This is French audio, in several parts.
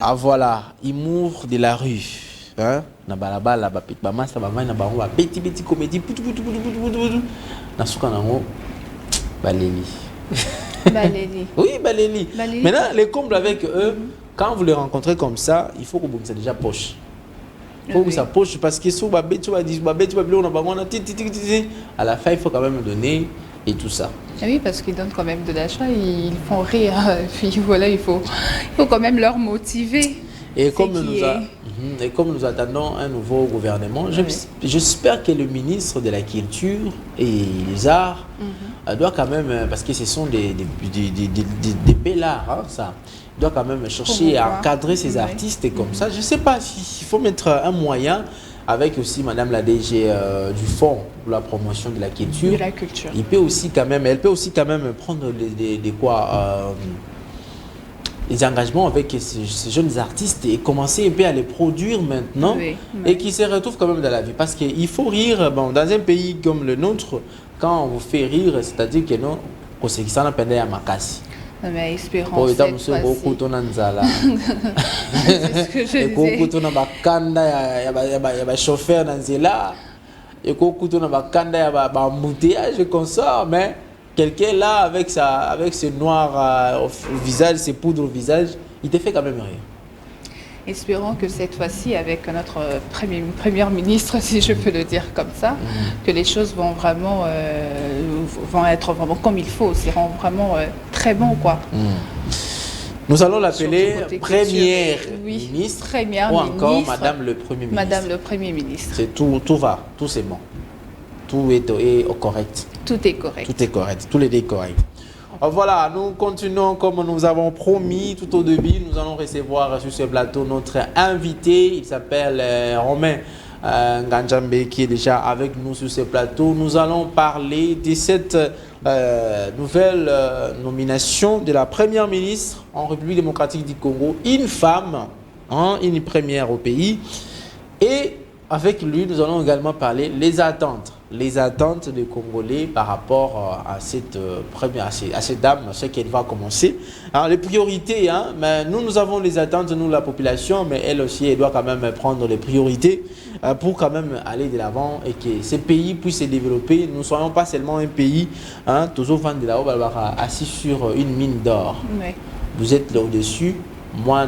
Ah voilà, il m'ouvre de la rue. Hein? Na balabala ba pit ba masa ba mai na ba petit comédie putu. Na suka nango baleli. Baleli. Oui, baleli. Maintenant les combles avec eux, quand vous les rencontrez comme ça, il faut que vous déjà poche. Il faut que ça poche parce que sous ba betu ba dis ba betu ba bilo na ba ngona à la fin il faut quand même donner et tout ça. Ah oui, parce qu'ils donnent quand même de l'achat, ils font rire. Puis voilà, il faut quand même leur motiver. Et comme nous attendons un nouveau gouvernement, j'espère que le ministre de la Culture et les Arts doit quand même, parce que ce sont des bellards, hein, ça, doit quand même chercher à encadrer ces artistes comme ça. Je ne sais pas s'il faut mettre un moyen avec aussi Madame la DG du Fonds pour la promotion de la culture. Elle peut aussi quand même prendre les engagements avec ces jeunes artistes et commencer un peu à les produire maintenant et qui se retrouvent quand même dans la vie. Parce qu'il faut rire, bon, dans un pays comme le nôtre, quand on vous fait rire, c'est-à-dire que non, on sait que ça n'a pas d'air à ma casse. Mais espérons cette fois-ci. C'est ce que je disais. Mais quelqu'un là avec ce noir au visage, ses poudres au visage, il te fait quand même rire. Espérons que cette fois-ci, avec notre premier ministre, si je peux le dire comme ça, que les choses vont vraiment vont être vraiment comme il faut, seront vraiment très bons, quoi. Nous allons l'appeler première ministre ou encore Madame le Premier ministre. Madame le Premier ministre. C'est tout va, tout c'est bon. Tout est correct. Tout est correct. Tout est correct. Tout est correct. Voilà, nous continuons comme nous avons promis tout au début. Nous allons recevoir sur ce plateau notre invité. Il s'appelle Romain Nganjambe qui est déjà avec nous sur ce plateau. Nous allons parler de cette nouvelle nomination de la première ministre en République démocratique du Congo. Une femme, hein, une première au pays. Et avec lui, nous allons également parler des attentes des Congolais par rapport à cette dame, ce qu'elle va commencer. Alors, les priorités, hein, mais nous avons les attentes, nous, la population, mais elle aussi, elle doit quand même prendre les priorités pour quand même aller de l'avant et que ces pays puissent se développer. Nous ne soyons pas seulement un pays, hein, toujours fan de là-haut, assis sur une mine d'or. Oui. Vous êtes là au-dessus. Moi,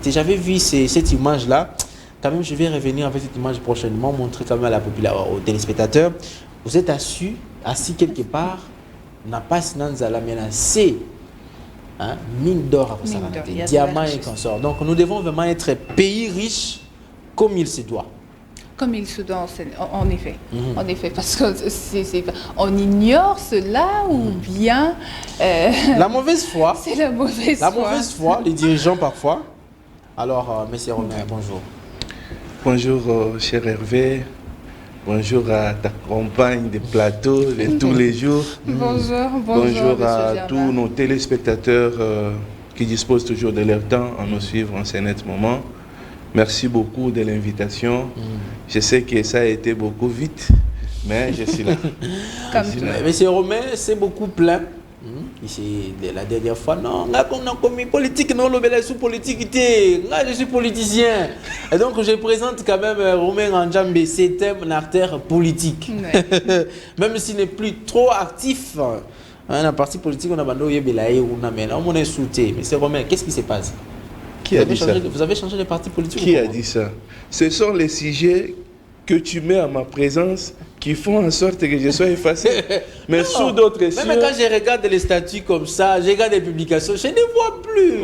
j'avais vu cette image-là. Quand même, je vais revenir avec cette image prochainement, montrer quand même à aux téléspectateurs. Vous êtes assis quelque part, n'a pas la menacé, hein, mine d'or, diamants et consorts. Donc, nous devons vraiment être pays riche comme il se doit. Comme il se doit, en effet. En effet, parce qu'on ignore cela ou bien... la mauvaise foi. C'est la mauvaise foi. La mauvaise foi, les dirigeants parfois. Alors, monsieur Romain, bonjour. Bonjour, cher Hervé. Bonjour à ta compagne de plateau de tous les jours. Bonjour à tous nos téléspectateurs qui disposent toujours de leur temps à nous suivre en ce net moment. Merci beaucoup de l'invitation. Je sais que ça a été beaucoup vite, mais je suis là. Monsieur Romain, c'est beaucoup plein. Ici, la dernière fois, non, on a commis politique, non, le sous-politique, je suis politicien. Et donc, je présente quand même Romain Nganjambe, c'est un acteur politique. Même s'il n'est plus trop actif. Un parti politique, on a abandonné, on est soutenu. Mais c'est Romain, qu'est-ce qui se passe? Qui a dit ça? Vous avez changé de parti politique? Qui a dit ça? Ce sont les sujets que tu mets à ma présence qui font en sorte que je sois effacé. Mais non, sous d'autres cieux... Même quand je regarde les statuts comme ça, je regarde les publications, je ne vois plus.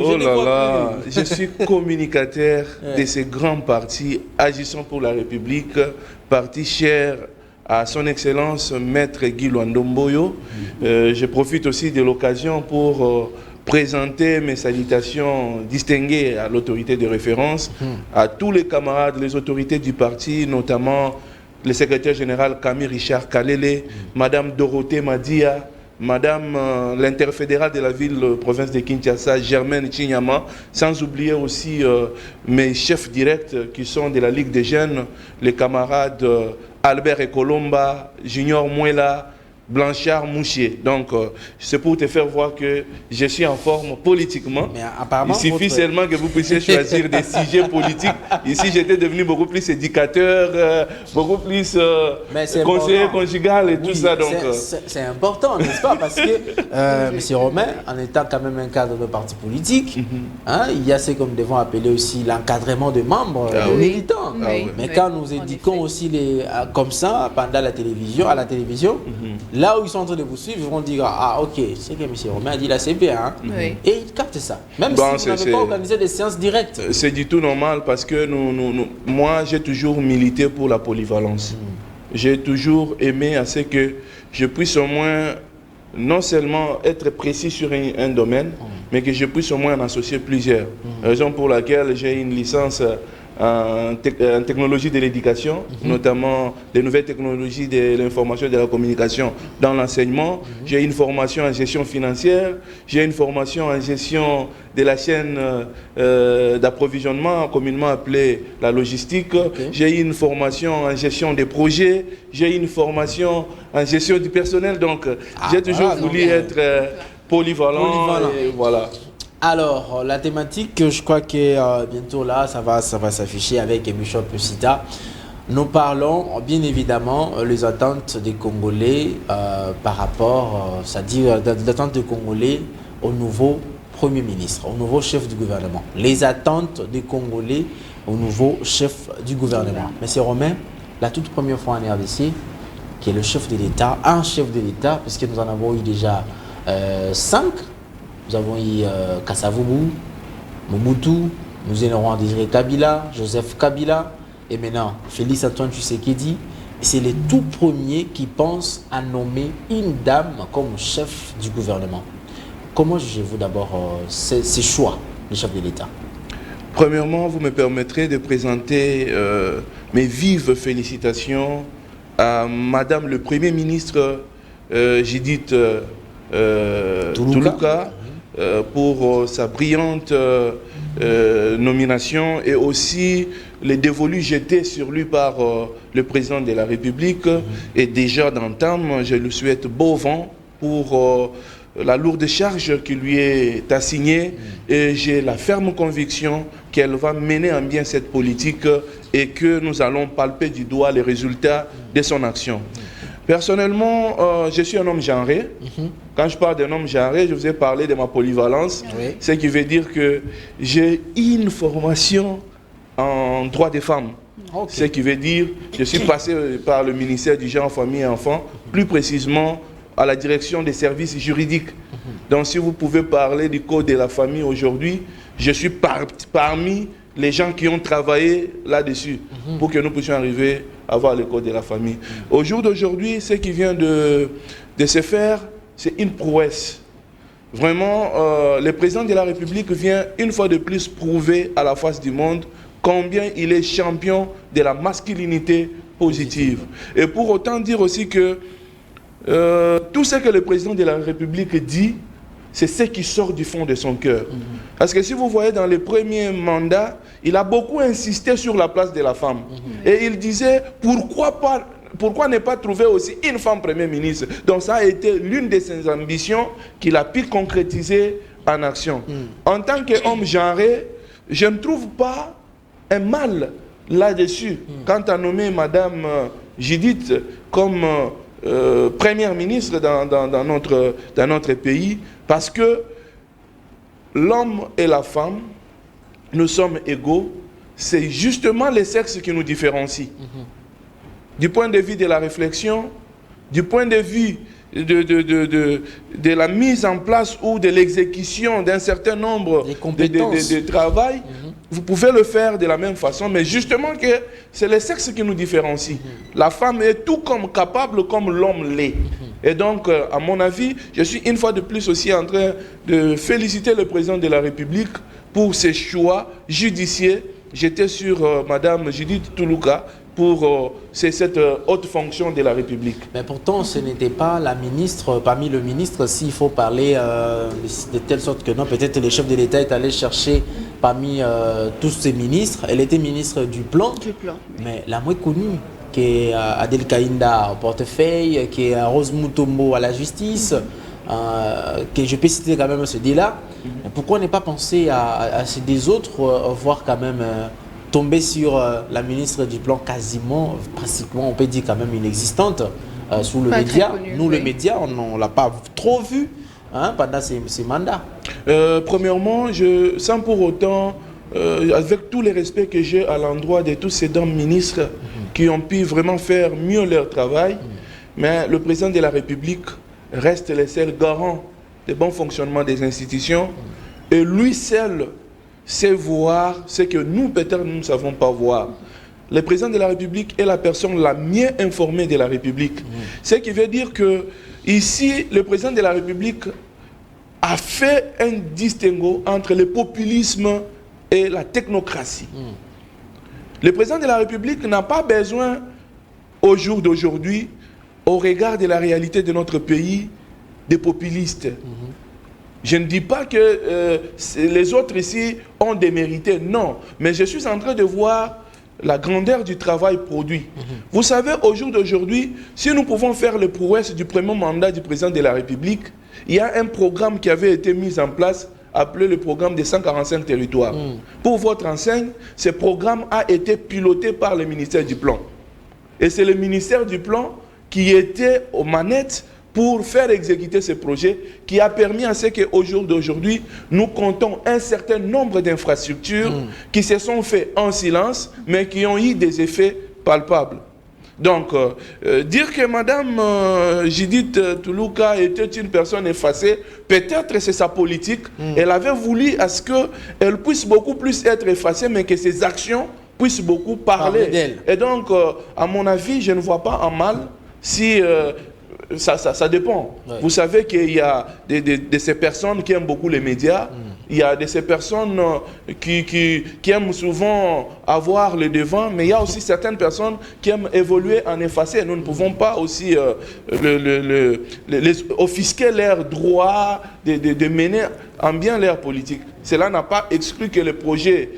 Je suis communicateur de ces grands partis agissant pour la République, parti cher à son Excellence Maître Guy Luandomboyo. Je profite aussi de l'occasion pour... présenter mes salutations distinguées à l'autorité de référence, à tous les camarades, les autorités du parti, notamment le secrétaire général Camille Richard Kalele, Madame Dorothée Madia, Madame l'interfédérale de la ville-province de Kinshasa, Germaine Chinyama, sans oublier aussi mes chefs directs qui sont de la Ligue des Jeunes, les camarades Albert Ekolomba, Junior Mouela, Blanchard Mouchier. Donc, c'est pour te faire voir que je suis en forme politiquement. Mais apparemment, il suffit seulement que vous puissiez choisir des sujets politiques. Ici, j'étais devenu beaucoup plus éducateur, beaucoup plus conseiller conjugal et tout ça. C'est important, n'est-ce pas? Parce que, M. Romain, en étant quand même un cadre de parti politique, hein, il y a ce que nous devons appeler aussi l'encadrement de membres militants. Mais quand nous éduquons aussi comme ça, pendant la télévision, à la télévision, là où ils sont en train de vous suivre, ils vont dire ah ok, c'est que M. Romain a dit là c'est bien, hein? Et ils captent ça. Même si vous n'avez pas organisé des séances directes. C'est du tout normal parce que moi j'ai toujours milité pour la polyvalence. J'ai toujours aimé à ce que je puisse au moins non seulement être précis sur un domaine, mais que je puisse au moins en associer plusieurs. Raison pour laquelle j'ai une licence en technologie de l'éducation, notamment les nouvelles technologies de l'information et de la communication dans l'enseignement. J'ai une formation en gestion financière, j'ai une formation en gestion de la chaîne d'approvisionnement, communément appelée la logistique. J'ai une formation en gestion des projets, j'ai une formation en gestion du personnel. Donc, j'ai toujours voulu être polyvalent. Et voilà. Alors, la thématique, je crois que bientôt là, ça va s'afficher avec Bishop Sita. Nous parlons bien évidemment les attentes des Congolais par rapport, c'est-à-dire les attentes des Congolais au nouveau Premier ministre, au nouveau chef du gouvernement. Les attentes des Congolais au nouveau chef du gouvernement. Monsieur Romain, la toute première fois en RDC, qui est le chef de l'État, un chef de l'État, puisque nous en avons eu déjà 5. Nous avons eu Kassavubu, Mobutu, nous aurons Désiré Kabila, Joseph Kabila, et maintenant Félix Antoine Tshisekedi. C'est les tout premiers qui pensent à nommer une dame comme chef du gouvernement. Comment jugez-vous d'abord ces choix du chef de l'État? Premièrement, vous me permettrez de présenter mes vives félicitations à Madame le Premier ministre Judith Tuluka. Pour sa brillante nomination et aussi les dévolus jetés sur lui par le président de la République. Et déjà d'entame, je lui souhaite beau vent pour la lourde charge qui lui est assignée et j'ai la ferme conviction qu'elle va mener en bien cette politique et que nous allons palper du doigt les résultats de son action. Personnellement, je suis un homme genré. Quand je parle d'un homme genré, je vous ai parlé de ma polyvalence, ce qui veut dire que j'ai une formation en droit des femmes. Ce qui veut dire que je suis passé par le ministère du genre, famille et enfants, plus précisément à la direction des services juridiques. Donc si vous pouvez parler du code de la famille aujourd'hui, je suis parmi les gens qui ont travaillé là-dessus pour que nous puissions arriver à avoir le code de la famille. Au jour d'aujourd'hui, ce qui vient de se faire, c'est une prouesse. Vraiment, le président de la République vient une fois de plus prouver à la face du monde combien il est champion de la masculinité positive. Et pour autant dire aussi que tout ce que le président de la République dit, c'est ce qui sort du fond de son cœur. Parce que si vous voyez dans les premiers mandats, il a beaucoup insisté sur la place de la femme. Et il disait, pourquoi ne pas trouver aussi une femme Premier ministre? Donc ça a été l'une de ses ambitions qu'il a pu concrétiser en action. En tant qu'homme genré, je ne trouve pas un mal là-dessus. Quand on a nommé Madame Judith comme première ministre dans notre pays, parce que l'homme et la femme, nous sommes égaux, c'est justement les sexes qui nous différencient. Du point de vue de la réflexion, du point de vue de la mise en place ou de l'exécution d'un certain nombre de travail, vous pouvez le faire de la même façon, mais justement que c'est les sexes qui nous différencient. La femme est tout comme capable comme l'homme l'est. Et donc, à mon avis, je suis une fois de plus aussi en train de féliciter le président de la République pour ses choix judiciaires. J'étais sur Madame Judith Tuluka pour cette haute fonction de la République. Mais pourtant, ce n'était pas la ministre, parmi le ministre, s'il faut parler de telle sorte que non, peut-être le chef de l'État est allé chercher parmi tous ces ministres. Elle était ministre du plan. Mais la moins connue, qui est Adel Kainda au portefeuille, qui est Rose Mutombo à la justice, que je peux citer quand même ce dé-là. Pourquoi n'est pas pensé à des autres, voire quand même tomber sur la ministre du Plan quasiment, pratiquement, on peut dire quand même inexistante sous le média. Nous, le média, on ne l'a pas trop vu pendant ces mandats. Premièrement, sans pour autant, avec tous les respects que j'ai à l'endroit de tous ces dames ministres qui ont pu vraiment faire mieux leur travail, mais le président de la République reste le seul garant du bon fonctionnement des institutions et lui seul sait voir ce que nous, peut-être, nous ne savons pas voir. Le président de la République est la personne la mieux informée de la République. Ce qui veut dire que ici, le président de la République a fait un distinguo entre le populisme et la technocratie. Le président de la République n'a pas besoin, au jour d'aujourd'hui, au regard de la réalité de notre pays, des populistes. Je ne dis pas que les autres ici ont démérité, non. Mais je suis en train de voir la grandeur du travail produit. Vous savez, au jour d'aujourd'hui, si nous pouvons faire le prouesse du premier mandat du président de la République, il y a un programme qui avait été mis en place, appelé le programme des 145 territoires. Pour votre enseigne, ce programme a été piloté par le ministère du Plan. Et c'est le ministère du Plan qui était aux manettes pour faire exécuter ce projet, qui a permis à ce qu'au jour d'aujourd'hui, nous comptons un certain nombre d'infrastructures qui se sont faites en silence, mais qui ont eu des effets palpables. Donc, dire que Madame Judith Toulouka était une personne effacée, peut-être c'est sa politique. Elle avait voulu à ce qu'elle puisse beaucoup plus être effacée, mais que ses actions puissent beaucoup parler d'elle. Et donc, à mon avis, je ne vois pas en mal si... Ça dépend. Vous savez qu'il y a de ces personnes qui aiment beaucoup les médias. Il y a de ces personnes qui aiment souvent avoir le devant, mais il y a aussi certaines personnes qui aiment évoluer en effacé. Nous ne pouvons pas aussi les offisquer leur droit de mener en bien leur politique. Cela n'a pas exclu que le projet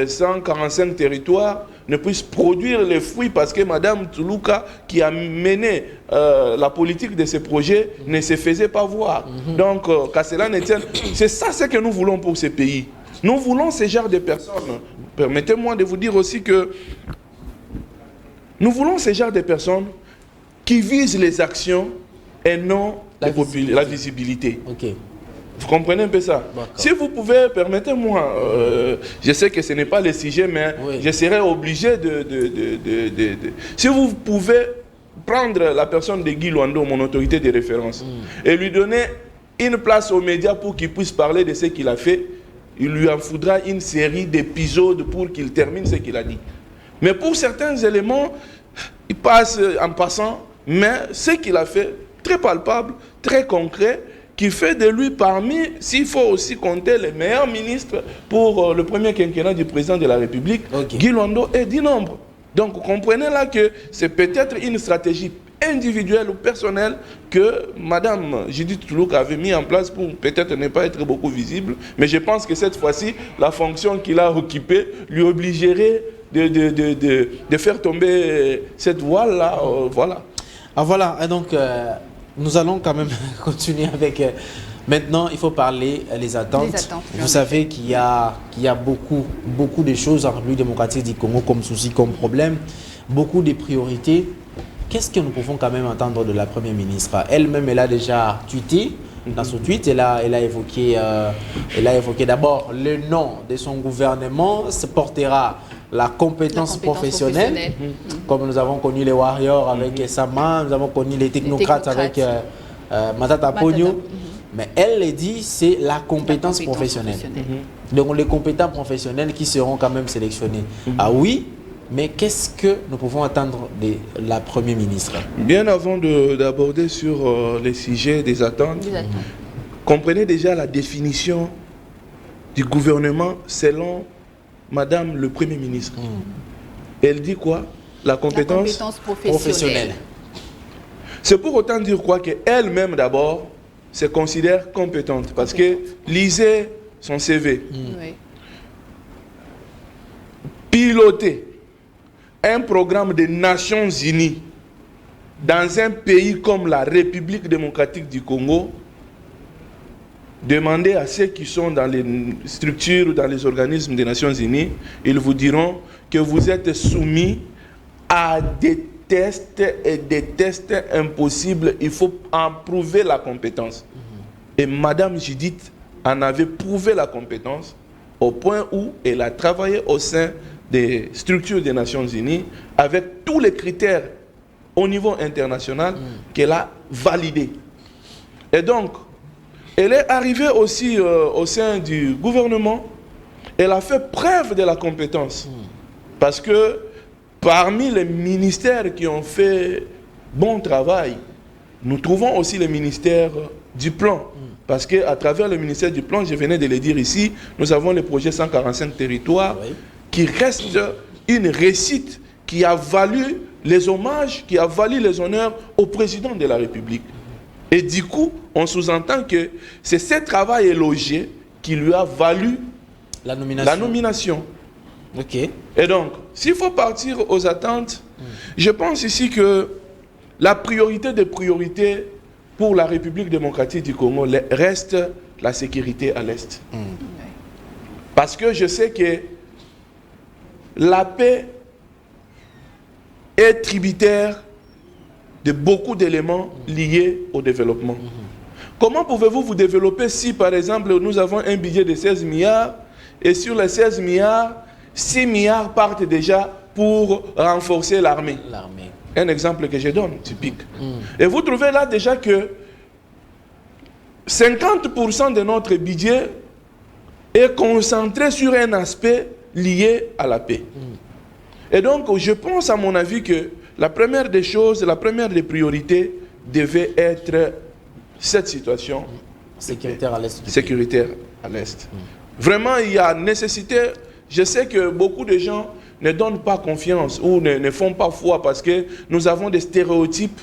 145 territoires ne puisse produire les fruits parce que Mme Toulouka, qui a mené la politique de ce projet, ne se faisait pas voir. Donc, qu'à cela ne tienne, c'est ça ce que nous voulons pour ce pays. Nous voulons ce genre de personnes. Permettez-moi de vous dire aussi que nous voulons ce genre de personnes qui visent les actions et non la visibilité. Okay. Vous comprenez un peu ça? Si vous pouvez, permettez-moi, je sais que ce n'est pas le sujet, mais je serai obligé si vous pouvez prendre la personne de Guy Luando, mon autorité de référence, et lui donner une place aux médias pour qu'il puisse parler de ce qu'il a fait, il lui en faudra une série d'épisodes pour qu'il termine ce qu'il a dit. Mais pour certains éléments, il passe en passant, mais ce qu'il a fait, très palpable, très concret, qui fait de lui parmi, s'il faut aussi compter les meilleurs ministres pour le premier quinquennat du président de la République, Guy Luando est du nombre. Donc vous comprenez là que c'est peut-être une stratégie individuelle ou personnelle que Mme Judith Toulouka avait mis en place pour peut-être ne pas être beaucoup visible. Mais je pense que cette fois-ci, la fonction qu'il a occupée lui obligerait de faire tomber cette voile-là. Voilà. Ah voilà, et donc... nous allons quand même continuer avec... maintenant, il faut parler des attentes. Vous savez qu'il y a beaucoup de choses en République démocratique du Congo comme souci, comme problème, beaucoup de priorités. Qu'est-ce que nous pouvons quand même entendre de la Première ministre? Elle-même, elle a déjà tweeté. Dans son tweet, elle a évoqué d'abord le nom de son gouvernement, se portera la compétence professionnelle. Comme nous avons connu les Warriors avec Sama, nous avons connu les technocrates avec Matata Pogno. Mais elle dit c'est la compétence professionnelle. Donc les compétents professionnels qui seront quand même sélectionnés. Ah oui, mais qu'est-ce que nous pouvons attendre de la Première ministre? Bien avant d'aborder sur les sujets des attentes, comprenez déjà la définition du gouvernement selon Madame le Premier ministre. Elle dit quoi? La compétence professionnelle. C'est pour autant dire quoi qu'elle-même d'abord se considère compétente. Parce que lisez son CV. Piloter un programme des Nations Unies dans un pays comme la République démocratique du Congo, demandez à ceux qui sont dans les structures ou dans les organismes des Nations Unies, ils vous diront que vous êtes soumis à des tests et des tests impossibles. Il faut en prouver la compétence. Et Madame Judith en avait prouvé la compétence au point où elle a travaillé au sein des structures des Nations Unies avec tous les critères au niveau international qu'elle a validés. Et donc, elle est arrivée aussi au sein du gouvernement. Elle a fait preuve de la compétence. Parce que parmi les ministères qui ont fait bon travail, nous trouvons aussi le ministère du plan. Parce qu'à travers le ministère du plan, je venais de le dire ici, nous avons le projet 145 territoires qui reste une réussite qui a valu les hommages, qui a valu les honneurs au président de la République. Et du coup, on sous-entend que c'est ce travail élogié qui lui a valu la nomination. Ok. Et donc, s'il faut partir aux attentes, je pense ici que la priorité des priorités pour la République démocratique du Congo reste la sécurité à l'Est. Parce que je sais que la paix est tributaire de beaucoup d'éléments liés au développement. Comment pouvez-vous vous développer si, par exemple, nous avons un budget de 16 milliards et sur les 16 milliards, 6 milliards partent déjà pour renforcer l'armée. Un exemple que je donne, typique. Et vous trouvez là déjà que 50% de notre budget est concentré sur un aspect lié à la paix. Et donc, je pense à mon avis que la première des choses, la première des priorités devait être cette situation sécuritaire à l'Est. Sécuritaire à l'Est. Vraiment, il y a nécessité. Je sais que beaucoup de gens ne donnent pas confiance ou ne font pas foi parce que nous avons des stéréotypes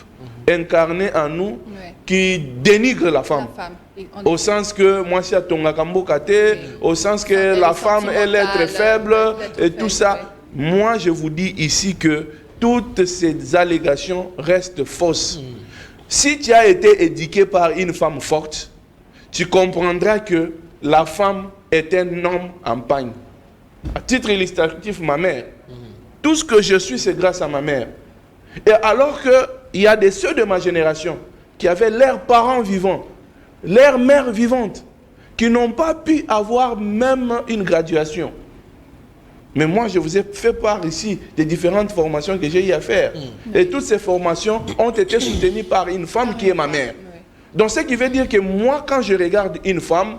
incarnés en nous qui dénigrent la femme. Au sens que moi, si à Tongakambo Kate, au sens que la femme est l'être faible et tout ça. Moi, je vous dis ici que toutes ces allégations restent fausses. Si tu as été éduqué par une femme forte, tu comprendras que la femme est un homme en pagne. À titre illustratif, ma mère. Tout ce que je suis, c'est grâce à ma mère. Et alors qu'il y a des ceux de ma génération qui avaient leurs parents vivants, leur mère vivante, qui n'ont pas pu avoir même une graduation. Mais moi, je vous ai fait part ici des différentes formations que j'ai eu à faire. Et toutes ces formations ont été soutenues par une femme qui est ma mère. Donc, ce qui veut dire que moi, quand je regarde une femme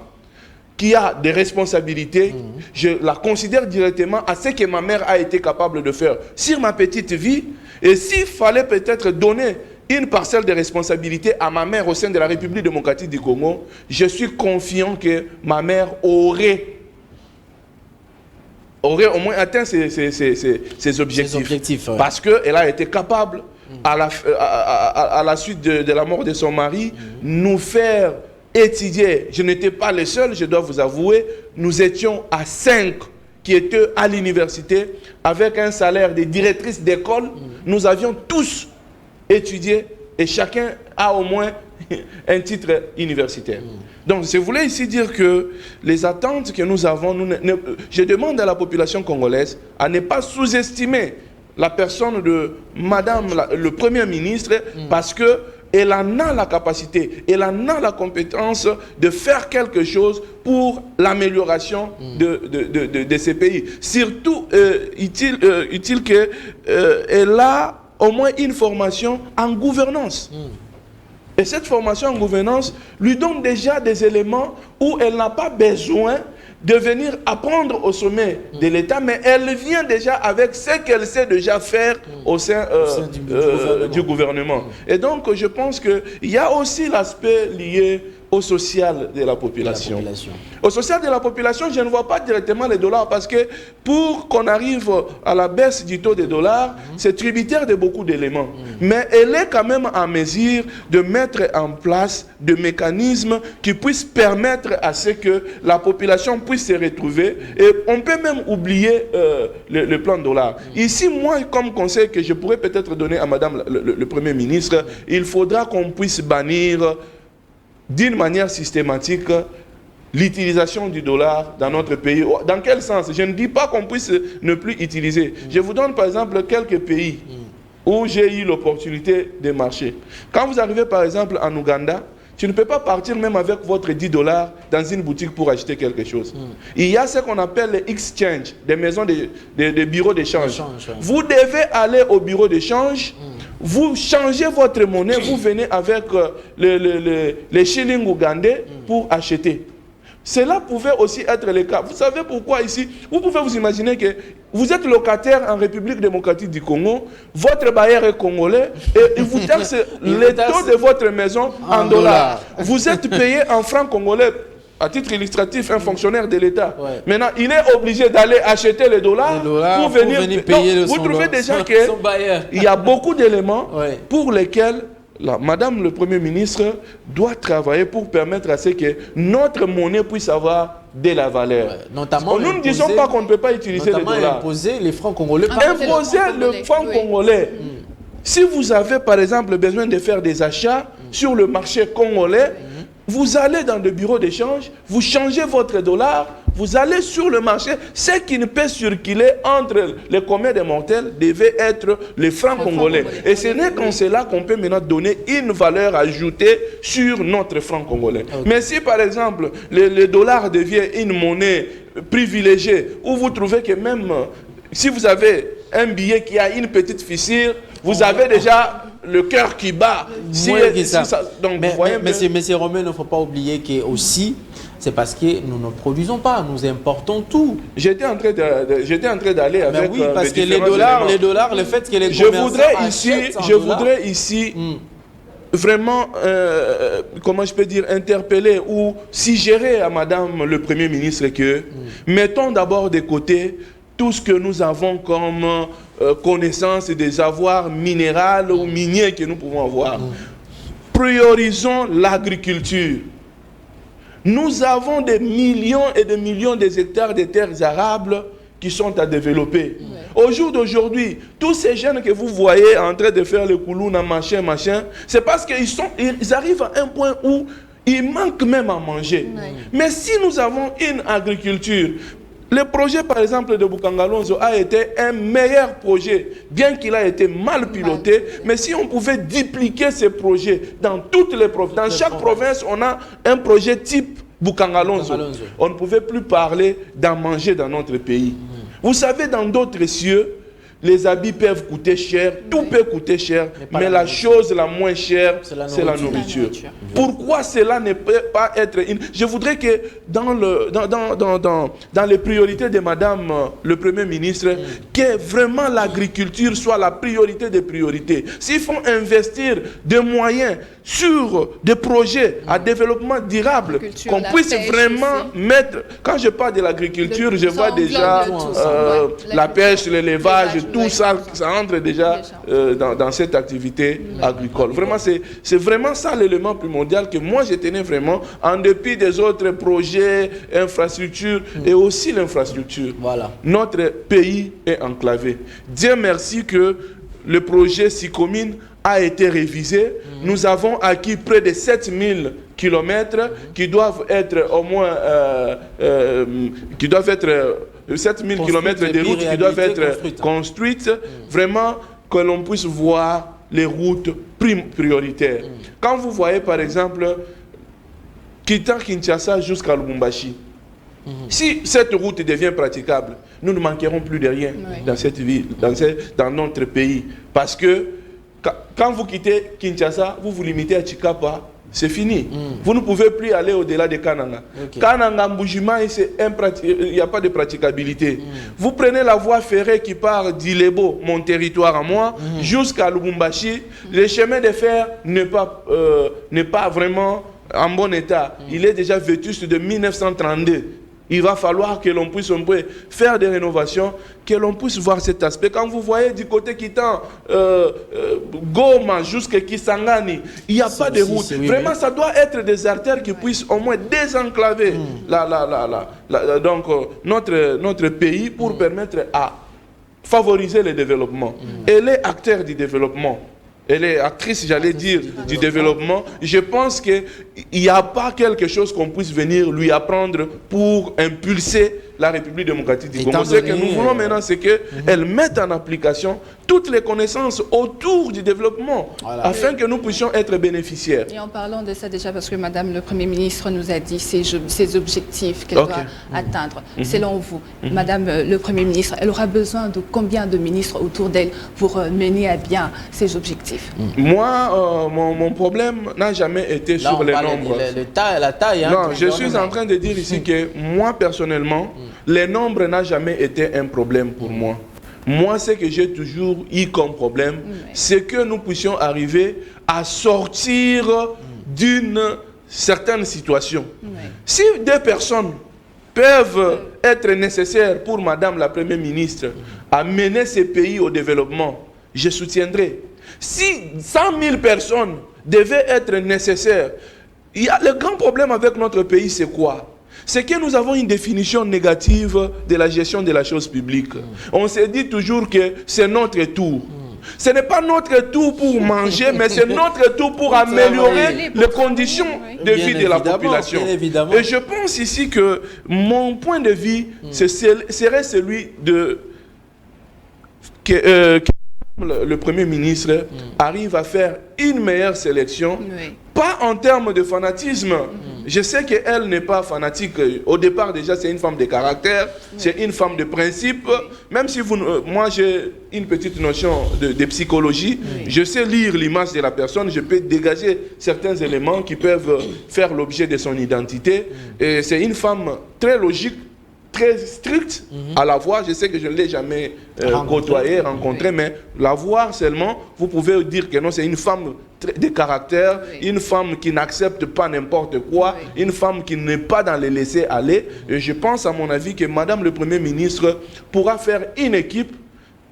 qui a des responsabilités, je la considère directement à ce que ma mère a été capable de faire sur ma petite vie. Et s'il fallait peut-être donner une parcelle de responsabilité à ma mère au sein de la République démocratique du Congo, je suis confiant que ma mère aurait au moins atteint ses objectifs. Parce qu'elle a été capable, à la suite de la mort de son mari, nous faire étudier. Je n'étais pas le seul, je dois vous avouer. Nous étions à 5 qui étaient à l'université avec un salaire de directrice d'école. Nous avions tous étudié et chacun a au moins un titre universitaire. Donc, je voulais ici dire que les attentes que nous avons, je demande à la population congolaise à ne pas sous-estimer la personne de Madame le Premier ministre parce qu'elle en a la capacité, elle en a la compétence de faire quelque chose pour l'amélioration de ces pays. Surtout, utile qu'elle a au moins une formation en gouvernance. Et cette formation en gouvernance lui donne déjà des éléments où elle n'a pas besoin de venir apprendre au sommet de l'État, mais elle vient déjà avec ce qu'elle sait déjà faire au sein du gouvernement. Et donc, je pense qu'il y a aussi l'aspect lié au social de la population. Au social de la population, je ne vois pas directement les dollars parce que pour qu'on arrive à la baisse du taux des dollars, c'est tributaire de beaucoup d'éléments. Mais elle est quand même en mesure de mettre en place des mécanismes qui puissent permettre à ce que la population puisse se retrouver. Et on peut même oublier le plan dollar. Ici, moi, comme conseil que je pourrais peut-être donner à Madame le Premier ministre, il faudra qu'on puisse bannir d'une manière systématique l'utilisation du dollar dans notre pays. Dans quel sens? Je ne dis pas qu'on puisse ne plus utiliser. Je vous donne par exemple quelques pays où j'ai eu l'opportunité de marcher. Quand vous arrivez par exemple en Ouganda, tu ne peux pas partir même avec votre 10 $ dans une boutique pour acheter quelque chose. Il y a ce qu'on appelle les exchange, des maisons de bureaux d'échange. Vous devez aller au bureau d'échange, vous changez votre monnaie, vous venez avec les shillings ougandais pour acheter. Cela pouvait aussi être le cas. Vous savez pourquoi ici? Vous pouvez vous imaginer que vous êtes locataire en République démocratique du Congo, votre bailleur est congolais et il vous taxe les taux de votre maison en dollars. Vous êtes payé en francs congolais. À titre illustratif, un fonctionnaire de l'État. Maintenant, il est obligé d'aller acheter les dollars pour venir payer. Vous trouvez déjà qu'il y a beaucoup d'éléments pour lesquels Madame le Premier ministre doit travailler pour permettre à ce que notre monnaie puisse avoir de la valeur. Notamment nous ne disons pas qu'on ne peut pas utiliser les dollars. Imposer les francs congolais. Imposer le franc congolais. Si vous avez par exemple besoin de faire des achats sur le marché congolais, vous allez dans le bureau d'échange, vous changez votre dollar, vous allez sur le marché. Ce qui ne peut circuler entre les communs des mortels devait être les francs congolais. Et ce n'est qu'en cela qu'on peut maintenant donner une valeur ajoutée sur notre franc congolais. Mais si par exemple le dollar devient une monnaie privilégiée, où vous trouvez que même si vous avez un billet qui a une petite fissure, vous avez déjà le cœur qui bat. Donc, Monsieur Romain, il ne faut pas oublier que aussi, c'est parce que nous ne produisons pas, nous importons tout. J'étais en train d'aller avec. Oui, parce que les dollars, le fait que les commerçants je voudrais ici vraiment, comment je peux dire, interpeller ou suggérer à Madame le Premier ministre que mettons d'abord de côté tout ce que nous avons comme connaissance des avoirs minéraux ou miniers que nous pouvons avoir. Priorisons l'agriculture. Nous avons des millions et des millions d'hectares de terres arables qui sont à développer. Au jour d'aujourd'hui, tous ces jeunes que vous voyez en train de faire le koulouna, machin, c'est parce qu'ils arrivent à un point où il manque même à manger. Mais si nous avons une agriculture, le projet, par exemple, de Bukangalonzo a été un meilleur projet, bien qu'il a été mal piloté. Mais si on pouvait dupliquer ces projets dans toutes les provinces, dans chaque province, on a un projet type Bukangalonzo. On ne pouvait plus parler d'en manger dans notre pays. Vous savez, dans d'autres cieux, les habits peuvent coûter cher, tout peut coûter cher, mais la chose la moins chère, c'est la nourriture. Pourquoi cela ne peut pas être une... Je voudrais que dans les priorités de Madame le Premier ministre, que vraiment l'agriculture soit la priorité des priorités. S'il faut investir des moyens sur des projets à développement durable, qu'on puisse vraiment mettre... Quand je parle de l'agriculture, je vois déjà la pêche, l'élevage, tout ça, ça entre déjà dans cette activité agricole. Vraiment, c'est vraiment ça l'élément primordial que moi je tenais vraiment, en dépit des autres projets, infrastructures et aussi l'infrastructure. Notre pays est enclavé. Dieu merci que le projet SICOMINE a été révisé. Nous avons acquis près de 7000 kilomètres qui doivent être au moins 7000 kilomètres de routes qui doivent être construites, vraiment que l'on puisse voir les routes prioritaires. Quand vous voyez par exemple quittant Kinshasa jusqu'à Lubumbashi, si cette route devient praticable, nous ne manquerons plus de rien dans cette ville, dans notre pays. Parce que quand vous quittez Kinshasa, vous vous limitez à Chikapa, c'est fini. Vous ne pouvez plus aller au-delà de Kananga. Kananga, Mbujima, il n'y a pas de praticabilité. Vous prenez la voie ferrée qui part d'Ilebo, mon territoire à moi, jusqu'à Lubumbashi. Le chemin de fer n'est pas vraiment en bon état. Il est déjà vétuste de 1932. Il va falloir que l'on puisse faire des rénovations, que l'on puisse voir cet aspect. Quand vous voyez du côté quittant Goma jusqu'à Kisangani, il n'y a pas de route. Vraiment, ça doit être des artères qui puissent au moins désenclaver notre pays pour permettre à favoriser le développement. Elle est acteur du développement. Elle est actrice, j'allais dire, du développement. Je pense qu'il n'y a pas quelque chose qu'on puisse venir lui apprendre pour impulser la République démocratique du Congo. Ce que nous voulons maintenant, c'est qu'elle mette en application toutes les connaissances autour du développement, afin que nous puissions être bénéficiaires. Et en parlant de ça déjà, parce que Madame le Premier ministre nous a dit ses objectifs qu'elle doit atteindre. Selon vous, Madame le Premier ministre, elle aura besoin de combien de ministres autour d'elle pour mener à bien ses objectifs? Moi, mon problème n'a jamais été sur les nombres. La taille. Non, je suis en train de dire ici que moi, personnellement, les nombres n'a jamais été un problème pour moi. Moi, ce que j'ai toujours eu comme problème, c'est que nous puissions arriver à sortir d'une certaine situation. Si deux personnes peuvent être nécessaires pour Madame la Première ministre à mener ce pays au développement, je soutiendrai. Si 100 000 personnes devaient être nécessaires, le grand problème avec notre pays, c'est quoi? C'est que nous avons une définition négative de la gestion de la chose publique. On se dit toujours que c'est notre tour. Ce n'est pas notre tour pour manger, mais c'est notre tour pour améliorer les conditions de vie de la population. Et je pense ici que mon point de vue serait celui de que le Premier ministre arrive à faire une meilleure sélection, pas en termes de fanatisme. Je sais qu'elle n'est pas fanatique. Au départ, déjà, c'est une femme de caractère, c'est une femme de principe. Même si moi, j'ai une petite notion de psychologie, je sais lire l'image de la personne, je peux dégager certains éléments qui peuvent faire l'objet de son identité. Et c'est une femme très logique, très stricte à la voir. Je sais que je ne l'ai jamais côtoyée, rencontrée, mais la voir seulement, vous pouvez dire que non, c'est une femme de caractère, une femme qui n'accepte pas n'importe quoi, une femme qui n'est pas dans les laisser-aller. Et je pense, à mon avis, que Madame le Premier ministre pourra faire une équipe.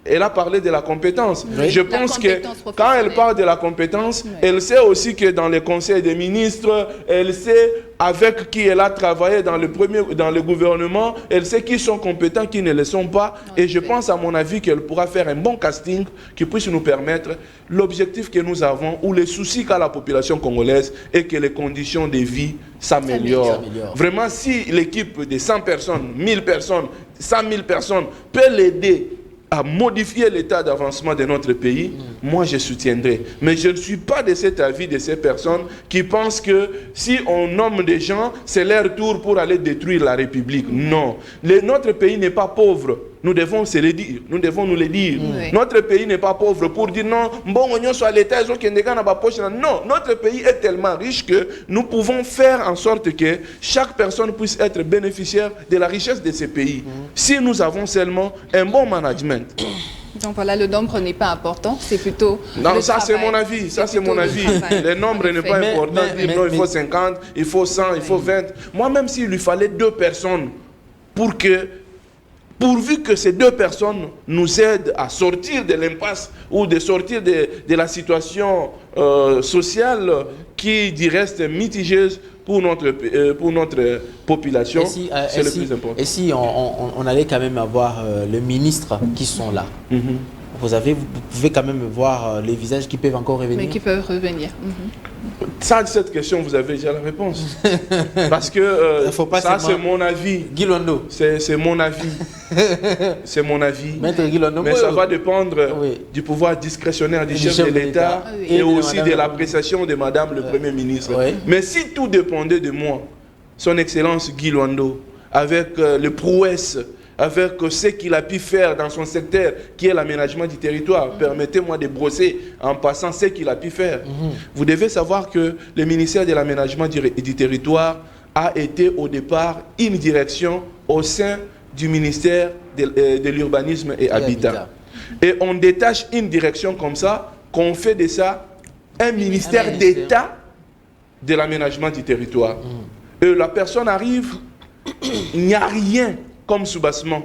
Elle a parlé de la compétence. Je pense que quand elle parle de la compétence, elle sait aussi que dans les conseils des ministres, elle sait avec qui elle a travaillé dans le gouvernement, elle sait qui sont compétents, qui ne le sont pas. Et je pense, à mon avis, qu'elle pourra faire un bon casting qui puisse nous permettre l'objectif que nous avons ou les soucis qu'a la population congolaise et que les conditions de vie s'améliorent. Vraiment, si l'équipe de 100 personnes, 1000 personnes, 100 000 personnes peut l'aider à modifier l'état d'avancement de notre pays, moi je soutiendrai. Mais je ne suis pas de cet avis de ces personnes qui pensent que si on nomme des gens, c'est leur tour pour aller détruire la République. Non. Notre pays n'est pas pauvre. Nous devons se le dire. Nous devons nous le dire. Notre pays n'est pas pauvre pour dire non, bon, on soit l'État, non, notre pays est tellement riche que nous pouvons faire en sorte que chaque personne puisse être bénéficiaire de la richesse de ce pays. Si nous avons seulement un bon management. Donc voilà, le nombre n'est pas important, c'est plutôt... Non, ça c'est mon avis, ça c'est mon avis. Le nombre n'est pas important, non, il faut 50, il faut 100, il faut 20. Moi, même s'il lui fallait 2 personnes pourvu que ces 2 personnes nous aident à sortir de l'impasse ou de sortir de la situation sociale qui reste mitigée pour notre population, c'est le plus important. Et si on allait quand même avoir les ministres qui sont là, vous pouvez quand même voir les visages qui peuvent encore revenir. Mais qui peuvent revenir. Ça, cette question, vous avez déjà la réponse. Parce que ça, c'est mon avis. Guy Londo. C'est mon avis. C'est mon avis. Maître Guy Londo. Mais ça va dépendre du pouvoir discrétionnaire du chef de l'État et aussi de l'appréciation de Madame le Premier ministre. Mais si tout dépendait de moi, son Excellence Guy Londo, avec les prouesses, avec ce qu'il a pu faire dans son secteur, qui est l'aménagement du territoire. Permettez-moi de brosser en passant ce qu'il a pu faire. Vous devez savoir que le ministère de l'aménagement du territoire a été au départ une direction au sein du ministère de l'urbanisme et habitat. Et on détache une direction comme ça, qu'on fait de ça un ministère d'État de l'aménagement du territoire. Et la personne arrive, il n'y a rien comme soubassement.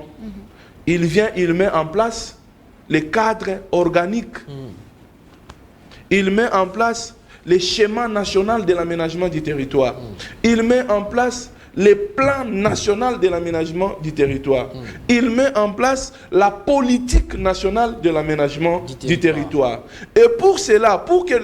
Il vient, il met en place les cadres organiques. Il met en place les schémas nationaux de l'aménagement du territoire. Il met en place les plans nationaux de l'aménagement du territoire. Il met en place la politique nationale de l'aménagement du territoire. Et pour cela, pour que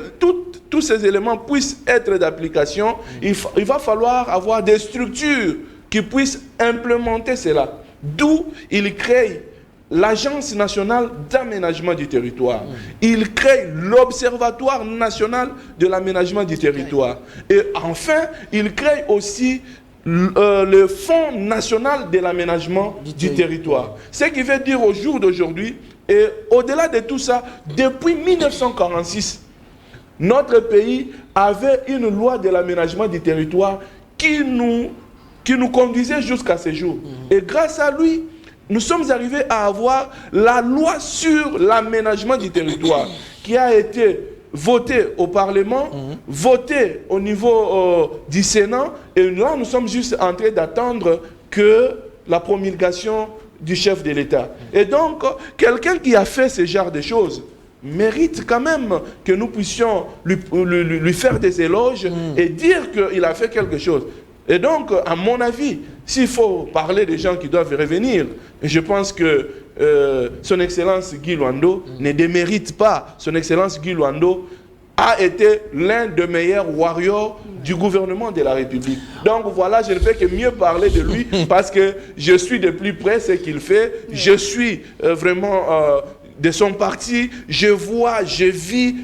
tous ces éléments puissent être d'application, il va falloir avoir des structures qui puissent implémenter cela. D'où il crée l'Agence nationale d'aménagement du territoire. Il crée l'Observatoire national de l'aménagement du territoire. Et enfin, il crée aussi le Fonds national de l'aménagement du territoire. Ce qui veut dire au jour d'aujourd'hui, et au-delà de tout ça, depuis 1946, notre pays avait une loi de l'aménagement du territoire qui nous conduisait jusqu'à ce jour. Et grâce à lui, nous sommes arrivés à avoir la loi sur l'aménagement du territoire qui a été votée au Parlement, votée au niveau du Sénat, et là nous sommes juste en train d'attendre que la promulgation du chef de l'État. Et donc, quelqu'un qui a fait ce genre de choses mérite quand même que nous puissions lui faire des éloges et dire qu'il a fait quelque chose. Et donc, à mon avis, s'il faut parler des gens qui doivent revenir, je pense que son Excellence Guy Luando ne démérite pas. Son Excellence Guy Luando a été l'un des meilleurs warriors du gouvernement de la République. Donc voilà, je ne peux que mieux parler de lui parce que je suis de plus près ce qu'il fait. Je suis vraiment de son parti. Je vois, je vis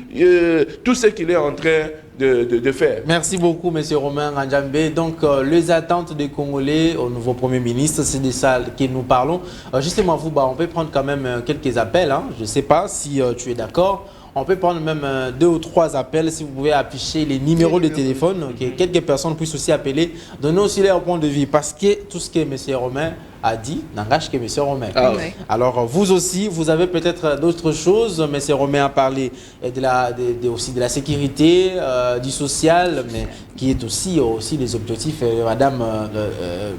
tout ce qu'il est en train de faire. Merci beaucoup, M. Romain Nganjambé. Donc, les attentes des Congolais au nouveau Premier ministre, c'est de ça que nous parlons. Justement, vous, on peut prendre quand même quelques appels. Hein. Je ne sais pas si tu es d'accord. On peut prendre même 2 ou 3 appels si vous pouvez afficher les numéros de téléphone. Que quelques personnes puissent aussi appeler, donner aussi leur point de vue. Parce que tout ce que M. Romain a dit n'engage que M. Romain. Ah oui. Alors vous aussi, vous avez peut-être d'autres choses. M. Romain a parlé aussi de la sécurité, du social, mais qui est aussi les objectifs de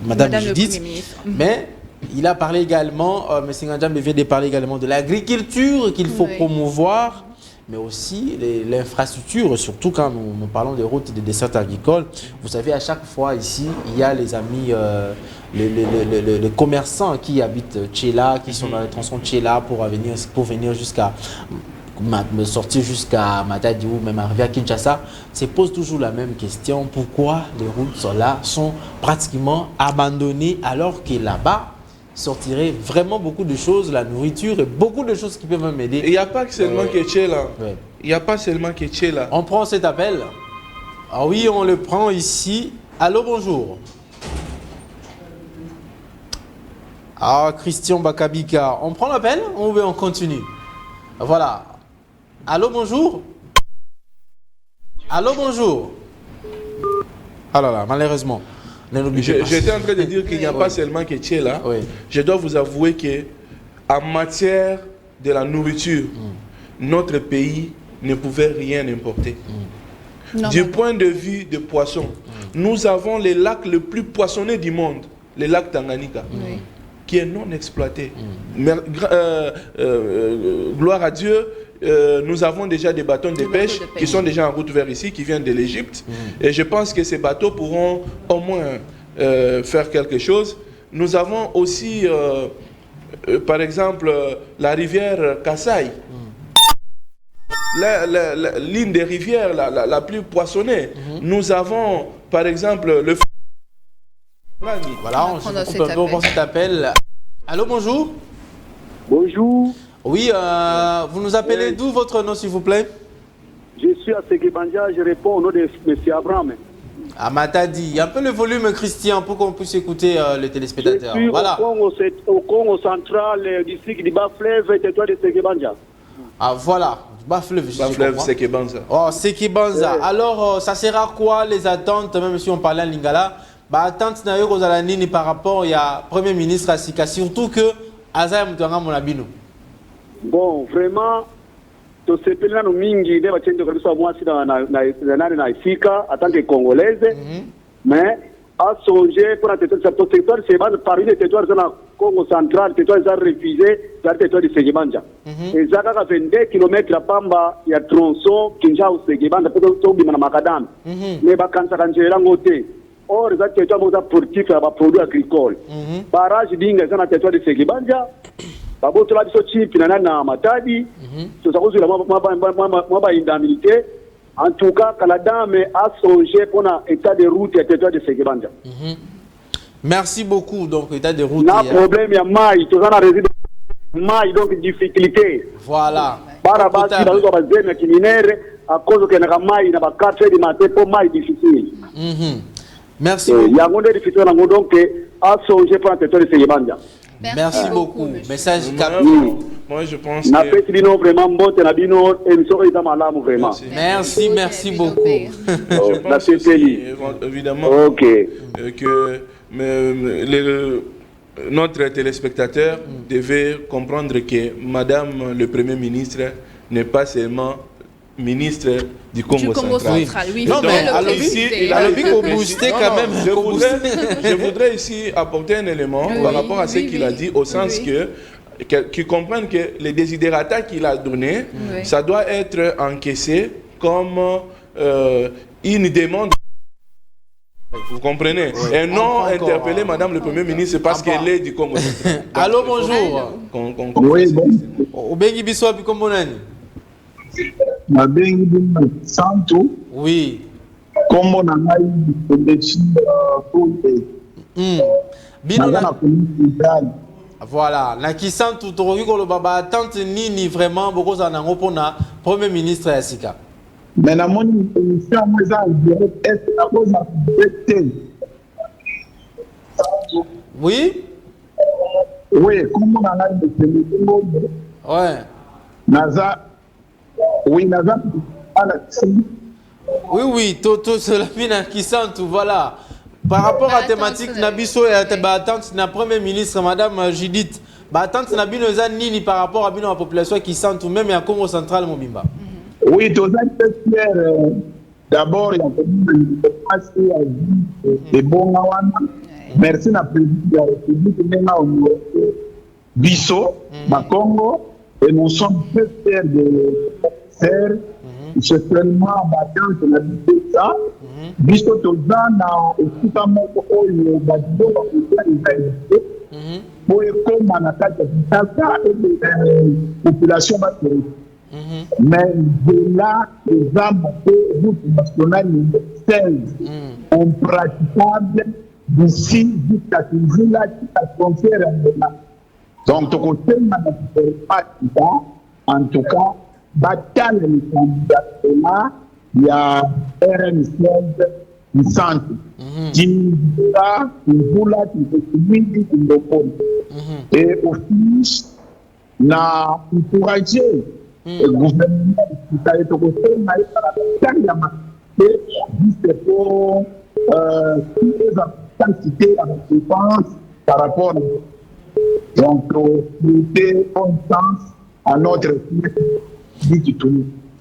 Madame Judith. Mais il a parlé également, M. Nganjambé vient de parler également de l'agriculture qu'il faut promouvoir, mais aussi l'infrastructure, surtout quand nous parlons des routes et des dessertes agricoles. Vous savez, à chaque fois ici, il y a les amis, les commerçants qui habitent Tchéla, qui sont dans les tronçons Tchéla pour venir jusqu'à sortir jusqu'à Matadi ou même arriver à Kinshasa, se pose toujours la même question. Pourquoi les routes là sont pratiquement abandonnées alors que là-bas sortirait vraiment beaucoup de choses, la nourriture et beaucoup de choses qui peuvent m'aider. Il n'y a pas seulement que Tchéla. Il n'y a pas seulement que Tchéla. On prend cet appel. Ah oui, on le prend ici. Allô, bonjour. Ah, Christian Bakabika. On prend l'appel ou on continue? Voilà. Allô, bonjour. Allô, bonjour. Ah là là, malheureusement. J'étais en train de dire qu'il n'y a pas seulement que Tchéla. Je dois vous avouer qu'en matière de la nourriture, notre pays ne pouvait rien importer. Du point de vue des poissons, nous avons les lacs les plus poissonnés du monde, le lac Tanganyika, qui est non exploité. Gloire à Dieu. Nous avons déjà des bateaux de pêche qui sont déjà en route vers ici, qui viennent de l'Égypte. Et je pense que ces bateaux pourront au moins faire quelque chose. Nous avons aussi, par exemple, la rivière Kassai. L'une des rivières la plus poissonnée. Nous avons, par exemple, le... Voilà, on prend cet appel. Allô, bonjour. Bonjour. Oui, vous nous appelez d'où votre nom, s'il vous plaît? Je suis à Sekibanja, je réponds au nom de M. Abraham. À Matadi. Un peu le volume, Christian, pour qu'on puisse écouter les téléspectateurs. Je suis voilà. au Congo central, du district du Bas-Fleuve, territoire de Sekibanja. Ah, voilà. Bas-Fleuve, Bas-Fleuve, Sekibanza. Oh, Sekibanza. Alors, ça sera quoi les attentes, même si on parlait en lingala? Attentes par rapport à Premier ministre Asika, surtout que Aza Moutanga Monabino. Bon, vraiment, tosepeli nano mingi nde bachenje kabisa mwasi na Isika en tant que congolaise mais a songé pour la territoire c'est parmi les territoires de la Congo central territoire refusé dans le territoire de Segibanja et ça a 22 km pamba ya tronçon Kinshasa Segibanja pour tobima na makadam mais bakansa kanjela ngote or za territoire moza portif ya ba produits agricoles barrage dinga za na territoire de Segibanja baboto la biso chip na Matadi tozakuzula mwa indemnité. En tout cas, que la dame a songé pour un état de route et territoire de Segibanja. Merci beaucoup. Donc, état de route. Il y a un problème, il y a maille, tout ça a résidé. Maille, donc difficulté. Voilà. Barabasi, il y a un zone qui minère à cause qu'il y a un maille, il y a 4 heures du matin pour maille difficile. Merci. Il y a un difficulté, donc, a songé pour un territoire de Segibanja. Merci beaucoup. Message capté. Moi, je pense que... Merci beaucoup. Je pense aussi, évidemment, que notre téléspectateur devait comprendre que Madame le Premier ministre n'est pas seulement ministre du Congo central. Oui. Non, mais il a le but pour booster quand même. Je voudrais ici apporter un élément par rapport à ce qu'il a dit, au sens qu'ils comprennent que les désidérata qu'il a donnés, ça doit être encaissé comme une demande. Vous comprenez? Et non interpeller Madame le Premier ministre parce qu'elle est du Congo central. Allô, bonjour. Oui, bon. Obengi biso bi kombonani? Mabengi Santo. Oui. Comment on a eu des voilà. Na Kisantu toroki ko lo baba attente nini vraiment beaucoup za nango pona Premier ministre ya Sika. Mais na moni émission moi ça est la cause Oui. Oui, comment on a eu des ouais. Naza. Oui, Naza. Oui, tout cela vient qui sent tout, voilà. Par rapport à la thématique Nabiso et à l'attente na Premier ministre, Madame Judith, l'attente Nabino Nini par rapport à la population qui sent tout, même à Congo central, Mobimba. Oui, tout ça, d'abord, il y a des bons merci à la présidente de la République, Bisso, Congo, et nous sommes très fiers de faire. C'est tellement battant que l'habitude ça. Biso tozana okutama ko yo badido ba kuta pour comme na kata kitaka et population ba mais de là les âmes de route nationale 16 ont praticable d'ici jusqu'à Kinshasa à frontière donc to côté en tout cas bataille les candidats là il y a RN16 du centre qui va et au finish na encourager le gouvernement qui a été côté na juste pour toutes les activités à la défense par rapport donc prêter confiance à notre pays.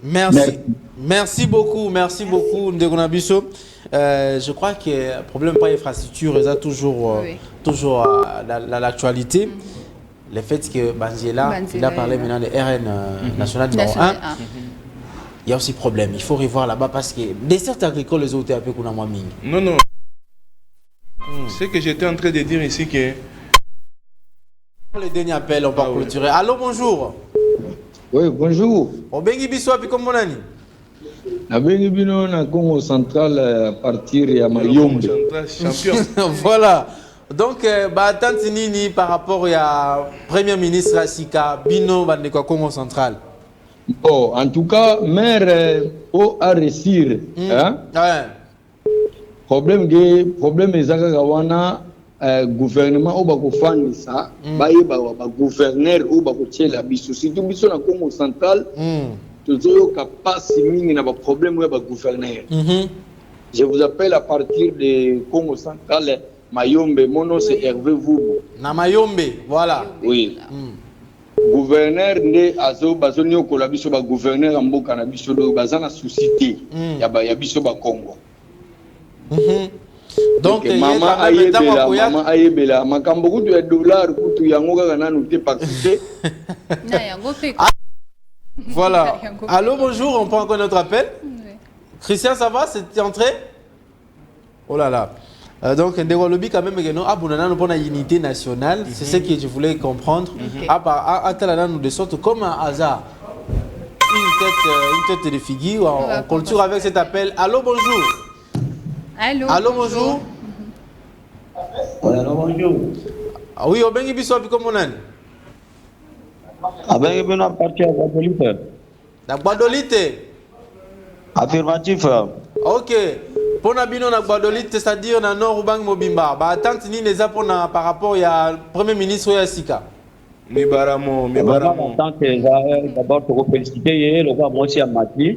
Merci beaucoup, Ndegonabiso. Je crois que le problème pas infrastructure, il y a toujours l'actualité. Le fait que Banziela, il a parlé maintenant de RN national numéro 1. Il y a aussi problème. Il faut revoir là-bas parce que des certes agricoles, les autres, un peu qu'on a moins mis. Non. Ce que j'étais en train de dire ici que... Le dernier appel, on va clôturer. Allô, bonjour. Oui, bonjour. Obengi biso api comme monani? Obengi bino na Congo central à partir de Mayombe. Champion. Voilà. Donc, attente nini par rapport à Premier ministre Asika Bino Bandeko Congo central. Oh, en tout cas, maire au à réussir. Hein? Ouais. Problème ezaka kawana gouvernement au bako fandisa baye ba gouverneur au bako tshela biso surtout biso na Congo central tozoyo kapasi mingi na ba problème ya ba gouverneur. Je vous appelle à partir de Congo central Mayombe, mon nom c'est Hervé Voubo. Na Mayombe, voilà. Oui. gouverneur nde azo bazonio kola biso ba gouverneur amboka na biso do bazana société ya biso ba Congo. Donc maman ayebela makambo kutu ya dollar kutu yango kaka nanu te participer. Voilà. Allô, bonjour, on prend encore notre appel. Christian, ça va? C'est entré? Oh là là. Donc, Ndewalobi, quand même, nous pour la unité nationale. C'est ce que je voulais comprendre. Nous de sorte comme un hasard. Une tête de figure. On continue avec cet appel. Allô, bonjour. Allô. Allô, bonjour. Allô, bonjour. Oui, au Bengi Bissou, comment on est? Ah ben, il y a parti à Guadolite. La Guadolite? Affirmatif. Ok. Pour Nabino na Guadolite, c'est-à-dire dans Nord Ubang Mobimba. Bah, attente ni les apports par rapport au Premier ministre Yassika. Mibaramo. Tant que d'abord, pour féliciter le roi Moïse Amati.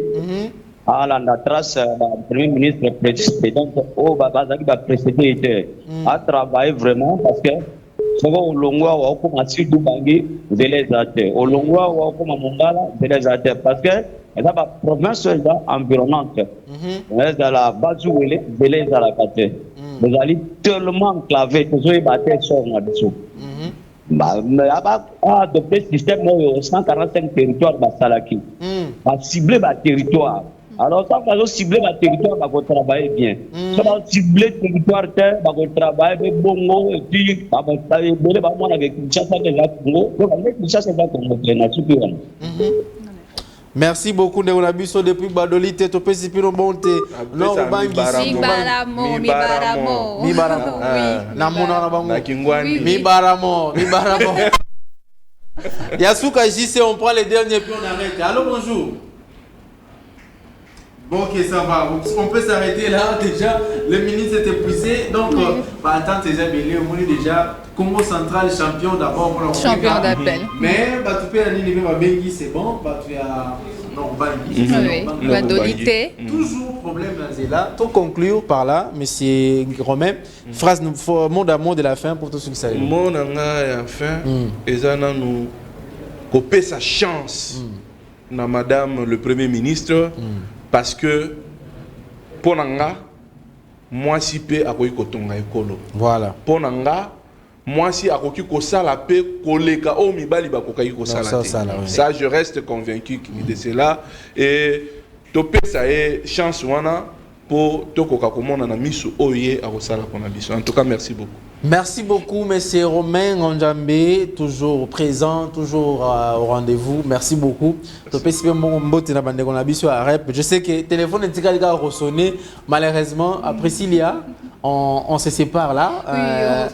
À la trace, le Premier ministre précédent, au Babazaki va précéder, a travaillé vraiment parce que souvent au Longwa ou au Massi Dubangi, les athées. Au Longwa ou au Mongala, les athées. Parce que la province environnante, dans la base où elle est, les athées. Vous allez tellement enclavé, vous avez battu sur là-dessous. Mais adopter le système, 145 territoires de Salaki. Cibler le territoire. Alors, ça va cibler le territoire, on va travailler bien. Ça va cibler le territoire, on va travailler bon, et puis, on va travailler avec une chasse de la Congo. Donc, avec une chasse de la Congo, merci beaucoup de vous abisso depuis Badolite, to pesi pino bonte. Non, bangi Mibaramo. Namuna na bango. Mibaramo. Yasuka JC, on prend les derniers puis on arrête. Allô, bonjour. Bon, ok, ça va. On peut s'arrêter là. Déjà, le ministre est épuisé. Donc, attends, déjà, déjà, Congo Central, champion d'abord pour la champion d'appel. Mais, tu peux aller à Bengi, c'est bon. Tu as Guadolite. Toujours problème là. Pour conclure par là, monsieur Romain, phrase, mot d'amour de la fin pour tout ce qui s'arrive. Mon enfin, et ça, nous couper sa chance na madame le Premier ministre. Parce que pour nanga moi si pe akoki kotonga ekolo voilà pour nanga moi si akoki kosala pe koleka o mibali bakoki kosala ça je reste convaincu de cela et topé ça est chance wana pour tokoka komona na misu oye akosala pona biso. En tout cas, merci beaucoup. Merci beaucoup, monsieur Romain Nganjambé, toujours présent, toujours au rendez-vous. Merci beaucoup. Je sais que le téléphone est ressonné. Malheureusement, après Cilia, on se sépare là.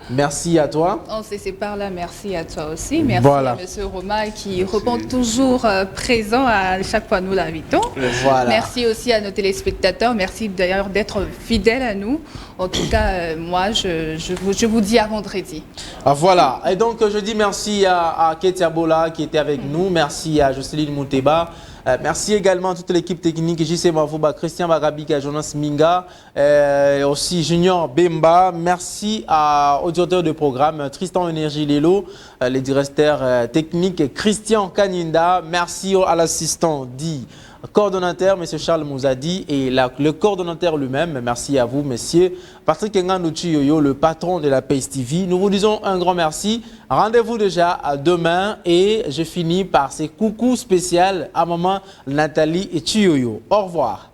Merci à toi. On se sépare là, merci à toi aussi. Merci à M. Romain qui répond toujours présent à chaque fois nous l'invitons. Voilà. Merci aussi à nos téléspectateurs. Merci d'ailleurs d'être fidèles à nous. En tout cas, moi, je vous dis à vendredi. Voilà. Et donc, je dis merci à Ketia Bola qui était avec nous. Merci à Jocelyne Mouteba. Merci également à toute l'équipe technique, JC Mavouba, Christian Bagabika, Jonas Minga, aussi Junior Bemba. Merci aux auteurs de programme, Tristan Énergie Lelo, les directeurs techniques, Christian Kaninda. Merci à l'assistant dit coordonnateur, M. Charles Mouzadi, et le coordonnateur lui-même. Merci à vous, messieurs. Patrick Ngandouchi Yoyo, le patron de la PACE TV. Nous vous disons un grand merci. Rendez-vous déjà à demain et je finis par ces coucous spéciaux à maman Nathalie et Chiyoyo. Au revoir.